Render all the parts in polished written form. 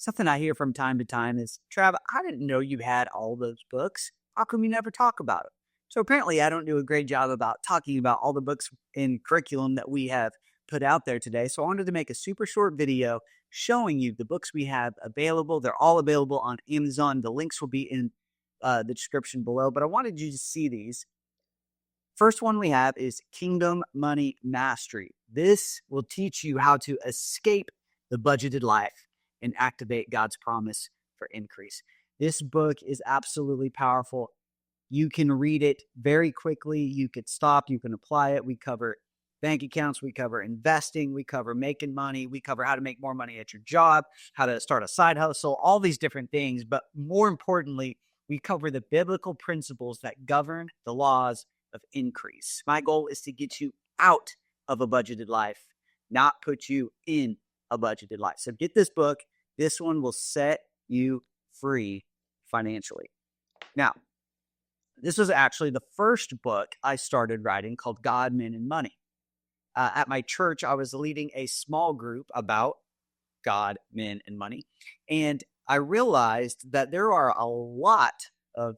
Something I hear from time to time is, Trav, I didn't know you had all those books. How come you never talk about them? So apparently I don't do a great job about talking about all the books in curriculum that we have put out there today. So I wanted to make a super short video showing you the books we have available. They're all available on Amazon. The links will be in the description below, but I wanted you to see these. First one we have is Kingdom Money Mastery. This will teach you how to escape the budgeted life and activate God's promise for increase. This book is absolutely powerful. You can read it very quickly. You could stop. You can apply it. We cover bank accounts. We cover investing. We cover making money. We cover how to make more money at your job, how to start a side hustle, all these different things. But more importantly, we cover the biblical principles that govern the laws of increase. My goal is to get you out of a budgeted life, not put you in a budgeted life. So get this book. This one will set you free financially. Now, this was actually the first book I started writing called God, Men, and Money. At my church, I was leading a small group about God, men, and money. And I realized that there are a lot of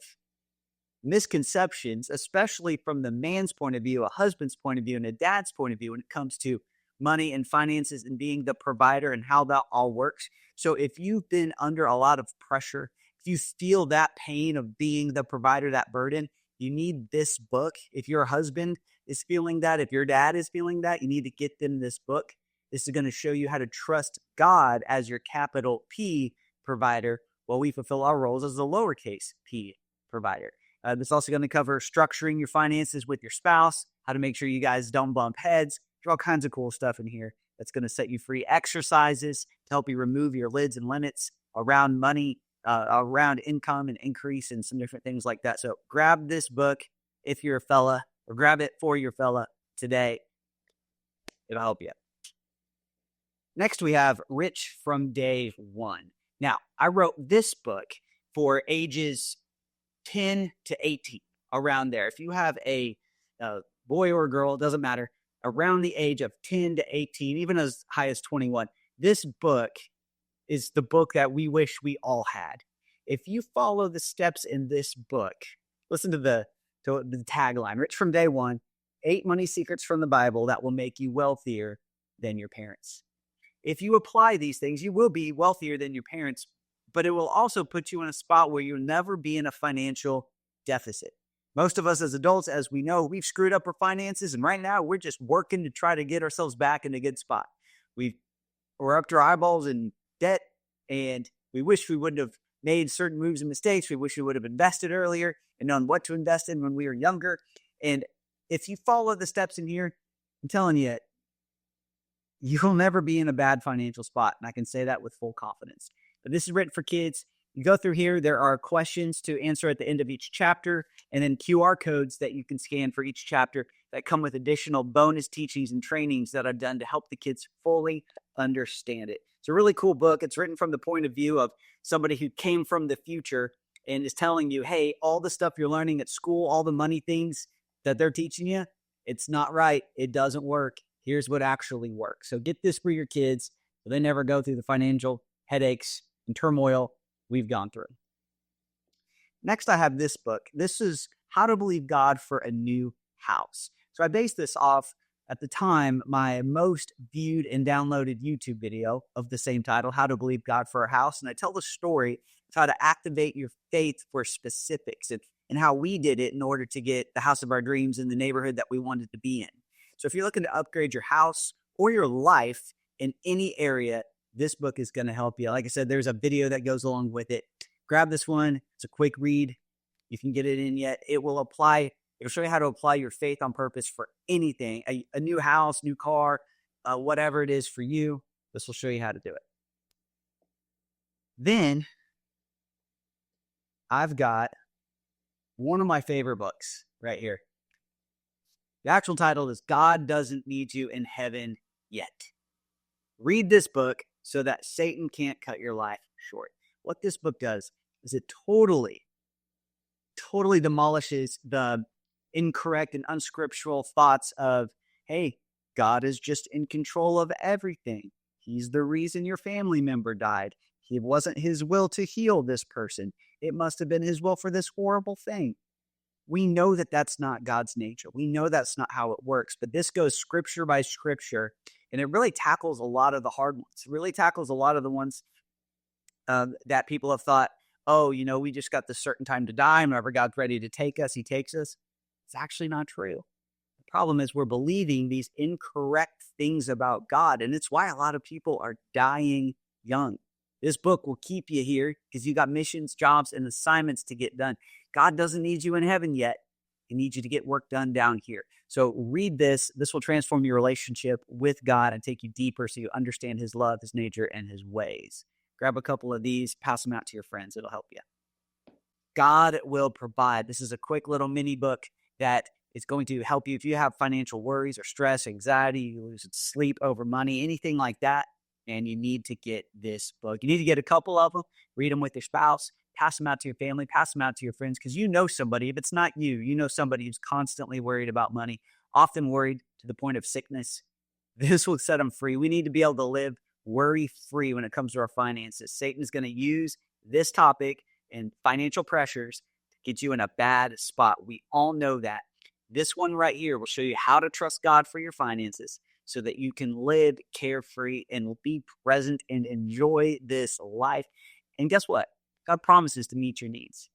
misconceptions, especially from the man's point of view, a husband's point of view, and a dad's point of view when it comes to money and finances and being the provider and how that all works. So if you've been under a lot of pressure, if you feel that pain of being the provider, that burden, you need this book. If your husband is feeling that, if your dad is feeling that, you need to get them this book. This is going to show you how to trust God as your capital P provider while we fulfill our roles as the lowercase p provider. This is also going to cover structuring your finances with your spouse, how to make sure you guys don't bump heads. There's all kinds of cool stuff in here that's going to set you free. Exercises to help you remove your lids and limits around money, around income and increase, and some different things like that. So grab this book if you're a fella, or grab it for your fella today. It'll help you. Next, we have Rich from Day One. Now, I wrote this book for ages 10 to 18, around there. If you have a boy or a girl, it doesn't matter, around the age of 10 to 18, even as high as 21, this book is the book that we wish we all had. If you follow the steps in this book, listen to the tagline, Rich from Day One, 8 money secrets from the Bible that will make you wealthier than your parents. If you apply these things, you will be wealthier than your parents, but it will also put you in a spot where you'll never be in a financial deficit. Most of us as adults, as we know, we've screwed up our finances, and right now we're just working to try to get ourselves back in a good spot. We're up to our eyeballs in debt, and we wish we wouldn't have made certain moves and mistakes. We wish we would have invested earlier and known what to invest in when we were younger. And if you follow the steps in here, I'm telling you, you'll never be in a bad financial spot. And I can say that with full confidence. But this is written for kids. You go through here, there are questions to answer at the end of each chapter, and then QR codes that you can scan for each chapter that come with additional bonus teachings and trainings that I've done to help the kids fully understand it. It's a really cool book. It's written from the point of view of somebody who came from the future and is telling you, hey, all the stuff you're learning at school, all the money things that they're teaching you, it's not right. It doesn't work. Here's what actually works. So get this for your kids so they never go through the financial headaches and turmoil we've gone through. Next, I have this book. This is How to Believe God for a New House. So I based this off, at the time, my most viewed and downloaded YouTube video of the same title, How to Believe God for a House. And I tell the story of how to activate your faith for specifics and how we did it in order to get the house of our dreams in the neighborhood that we wanted to be in. So if you're looking to upgrade your house or your life in any area, this book is going to help you. Like I said, there's a video that goes along with it. Grab this one. It's a quick read. You can get it in yet. It'll show you how to apply your faith on purpose for anything, a new house, new car, whatever it is for you. This will show you how to do it. Then I've got one of my favorite books right here. The actual title is God Doesn't Need You in Heaven Yet. Read this book so that Satan can't cut your life short. What this book does is it totally demolishes the incorrect and unscriptural thoughts of, hey, God is just in control of everything. He's the reason your family member died. It wasn't his will to heal this person. It must have been his will for this horrible thing. We know that that's not God's nature. We know that's not how it works, but this goes scripture by scripture, and it really tackles a lot of the hard ones. It really tackles a lot of the ones that people have thought, oh, we just got this certain time to die, and whenever God's ready to take us, he takes us. It's actually not true. The problem is we're believing these incorrect things about God, and it's why a lot of people are dying young. This book will keep you here because you got missions, jobs, and assignments to get done. God doesn't need you in heaven yet. He needs you to get work done down here. So read this. This will transform your relationship with God and take you deeper so you understand his love, his nature, and his ways. Grab a couple of these, pass them out to your friends. It'll help you. God will provide. This is a quick little mini book that is going to help you if you have financial worries or stress, anxiety, you lose sleep over money, anything like that. And you need to get this book. You need to get a couple of them, read them with your spouse, pass them out to your family, pass them out to your friends, because you know somebody. If it's not you, you know somebody who's constantly worried about money, often worried to the point of sickness. This will set them free. We need to be able to live worry-free when it comes to our finances. Satan's going to use this topic and financial pressures to get you in a bad spot. We all know that. This one right here will show you how to trust God for your finances so that you can live carefree and be present and enjoy this life. And guess what? God promises to meet your needs.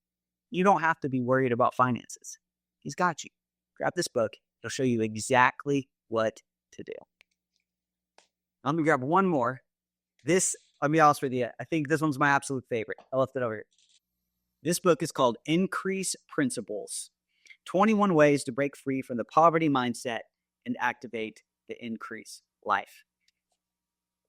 You don't have to be worried about finances. He's got you. Grab this book. It'll show you exactly what to do. Let me grab one more. This, I'll be honest with you, I think this one's my absolute favorite. I left it over here. This book is called Increase Principles. 21 Ways to Break Free from the Poverty Mindset and Activate the Increase Life.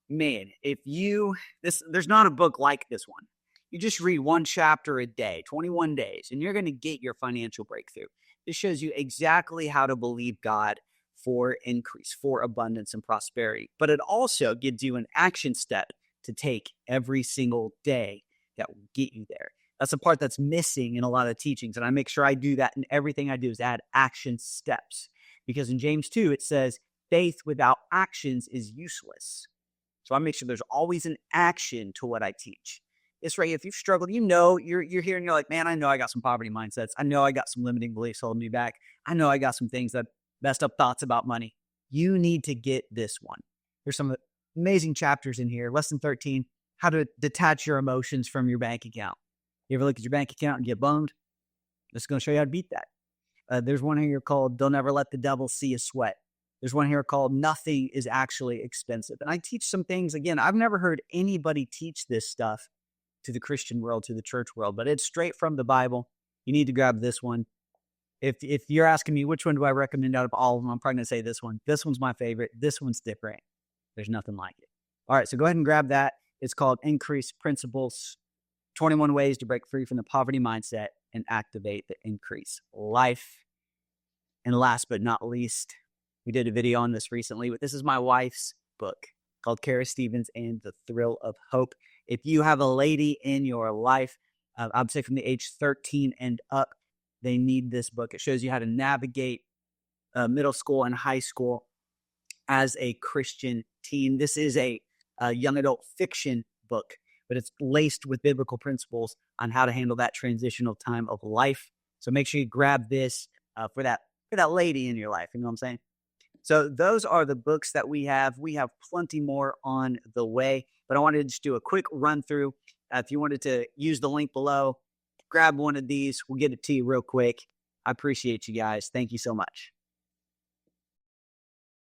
Man, there's not a book like this one. You just read one chapter a day, 21 days, and you're going to get your financial breakthrough. This shows you exactly how to believe God for increase, for abundance and prosperity. But it also gives you an action step to take every single day that will get you there. That's the part that's missing in a lot of teachings. And I make sure I do that in everything I do is add action steps. Because in James 2, it says, faith without actions is useless. So I make sure there's always an action to what I teach. It's right. If you've struggled, you're here and you're like, man, I know I got some poverty mindsets. I know I got some limiting beliefs holding me back. I know I got some things that messed up thoughts about money. You need to get this one. There's some amazing chapters in here. Lesson 13, how to detach your emotions from your bank account. You ever look at your bank account and get bummed? This is going to show you how to beat that. There's one here called Don't Ever Let the Devil See You Sweat. There's one here called Nothing is Actually Expensive. And I teach some things, again, I've never heard anybody teach this stuff to the Christian world, to the church world, but it's straight from the Bible. You need to grab this one. If you're asking me which one do I recommend out of all of them, I'm probably going to say this one. This one's my favorite. This one's different. There's nothing like it. All right, so go ahead and grab that. It's called Increase Principles, 21 Ways to Break Free from the Poverty Mindset and Activate the Increase Life. And last but not least, we did a video on this recently, but this is my wife's book called Kara Stevens and the Thrill of Hope. If you have a lady in your life, I'd say from the age 13 and up, they need this book. It shows you how to navigate middle school and high school as a Christian teen. This is a young adult fiction book, but it's laced with biblical principles on how to handle that transitional time of life. So make sure you grab this for that lady in your life. You know what I'm saying? So those are the books that we have. We have plenty more on the way, but I wanted to just do a quick run through. If you wanted to use the link below, grab one of these. We'll get it to you real quick. I appreciate you guys. Thank you so much.